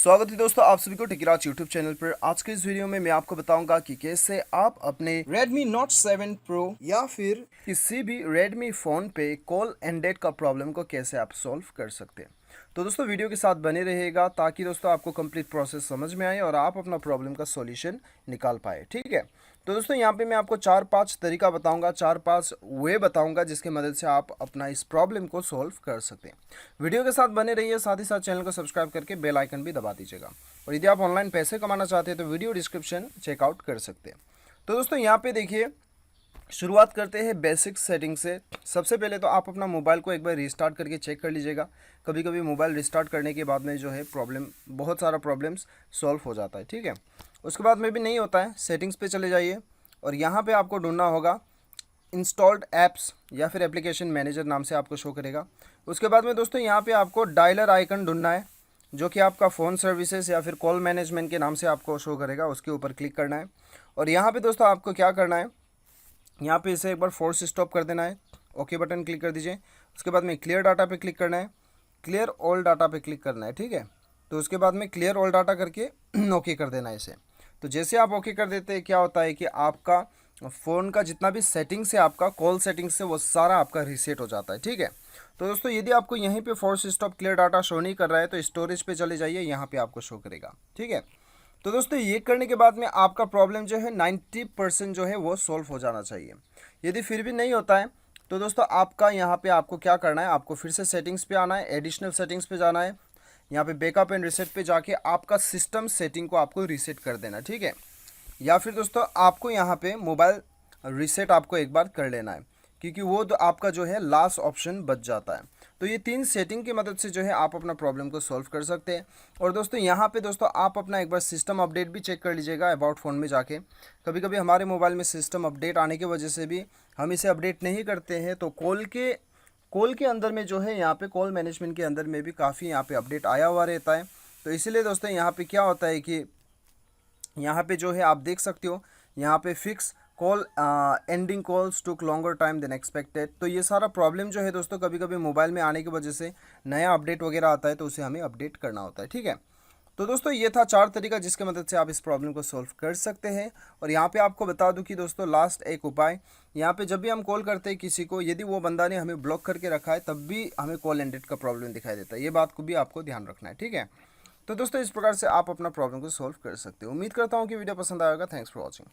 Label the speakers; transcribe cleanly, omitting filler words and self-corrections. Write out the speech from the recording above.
Speaker 1: स्वागत है दोस्तों आप सभी को टेकीराज यूट्यूब चैनल पर। आज के इस वीडियो में मैं आपको बताऊंगा कि कैसे आप अपने Redmi Note 7 Pro या फिर किसी भी Redmi फ़ोन पे कॉल एंडेड का प्रॉब्लम को कैसे आप सॉल्व कर सकते हैं। तो दोस्तों वीडियो के साथ बने रहिएगा ताकि दोस्तों आपको कंप्लीट प्रोसेस समझ में आए और आप अपना प्रॉब्लम का सॉल्यूशन निकाल पाए। ठीक है, तो दोस्तों यहाँ पे मैं आपको 4-5 तरीका बताऊंगा, 4-5 वे बताऊंगा जिसकी मदद से आप अपना इस प्रॉब्लम को सॉल्व कर सकते हैं। वीडियो के साथ बने रहिए, साथ ही साथ चैनल को सब्सक्राइब करके बेल आइकन भी दबा दीजिएगा। और यदि आप ऑनलाइन पैसे कमाना चाहते हैं तो वीडियो डिस्क्रिप्शन चेकआउट कर सकते हैं। तो दोस्तों यहाँ पे देखिए, शुरुआत करते हैं बेसिक सेटिंग से। सबसे पहले तो आप अपना मोबाइल को एक बार रिस्टार्ट करके चेक कर लीजिएगा। कभी कभी मोबाइल रिस्टार्ट करने के बाद में जो है बहुत सारा प्रॉब्लम्स सॉल्व हो जाता है। ठीक है, उसके बाद में भी नहीं होता है, सेटिंग्स पे चले जाइए और यहाँ पे आपको ढूंढना होगा इंस्टॉल्ड ऐप्स या फिर एप्लीकेशन मैनेजर नाम से आपको शो करेगा। उसके बाद में दोस्तों यहाँ पे आपको डायलर आइकन ढूंढना है जो कि आपका फ़ोन सर्विसेज या फिर कॉल मैनेजमेंट के नाम से आपको शो करेगा। उसके ऊपर क्लिक करना है और यहाँ पे दोस्तों आपको क्या करना है, यहाँ पे इसे एक बार फोर्स स्टॉप कर देना है। ओके बटन क्लिक कर दीजिए। उसके बाद में क्लियर डाटा पे क्लिक करना है, क्लियर ऑल डाटा पे क्लिक करना है। ठीक है, तो उसके बाद में क्लियर ऑल डाटा करके ओके कर देना है इसे। तो जैसे आप ओके कर देते हैं क्या होता है कि आपका फ़ोन का जितना भी सेटिंग्स है, आपका कॉल सेटिंग्स है, वो सारा आपका रीसेट हो जाता है। ठीक है, तो दोस्तों यदि आपको यहीं पे force stop clear data show नहीं कर रहा है तो स्टोरेज पे चले जाइए, यहाँ पे आपको शो करेगा। ठीक है, तो दोस्तों ये करने के बाद में आपका प्रॉब्लम जो है 90% जो है वो सॉल्व हो जाना चाहिए। यदि फिर भी नहीं होता है तो दोस्तों आपका यहाँ पे आपको क्या करना है, आपको फिर से सेटिंग्स पे आना है, एडिशनल सेटिंग्स पे जाना है। यहाँ पे बैकअप एंड रीसेट पे जाके आपका सिस्टम सेटिंग को आपको रीसेट कर देना। ठीक है, या फिर दोस्तों आपको यहाँ पे मोबाइल रीसेट आपको एक बार कर लेना है क्योंकि वो तो आपका जो है लास्ट ऑप्शन बच जाता है। तो ये 3 सेटिंग की मदद से जो है आप अपना प्रॉब्लम को सॉल्व कर सकते हैं। और दोस्तों यहाँ पे दोस्तों आप अपना एक बार सिस्टम अपडेट भी चेक कर लीजिएगा अबाउट फ़ोन में जाके। कभी कभी हमारे मोबाइल में सिस्टम अपडेट आने की वजह से भी हम इसे अपडेट नहीं करते हैं, तो कॉल के अंदर में जो है यहाँ पे कॉल मैनेजमेंट के अंदर में भी काफ़ी यहाँ पे अपडेट आया हुआ रहता है। तो इसीलिए दोस्तों यहाँ पे क्या होता है कि यहाँ पे जो है आप देख सकते हो, यहाँ पे फिक्स कॉल एंडिंग कॉल्स टुक लॉन्गर टाइम देन एक्सपेक्टेड। तो ये सारा प्रॉब्लम जो है दोस्तों कभी कभी मोबाइल में आने की वजह से नया अपडेट वगैरह आता है तो उसे हमें अपडेट करना होता है। ठीक है, तो दोस्तों ये था 4 तरीका जिसके मदद से आप इस प्रॉब्लम को सॉल्व कर सकते हैं। और यहाँ पे आपको बता दूं कि दोस्तों लास्ट एक उपाय, यहाँ पे जब भी हम कॉल करते हैं किसी को, यदि वो बंदा ने हमें ब्लॉक करके रखा है तब भी हमें कॉल एंडेड का प्रॉब्लम दिखाई देता है। ये बात को भी आपको ध्यान रखना है। ठीक है, तो दोस्तों इस प्रकार से आप अपना प्रॉब्लम को सॉल्व कर सकते हो। उम्मीद करता हूँ कि वीडियो पसंद आएगा। Thanks for watching.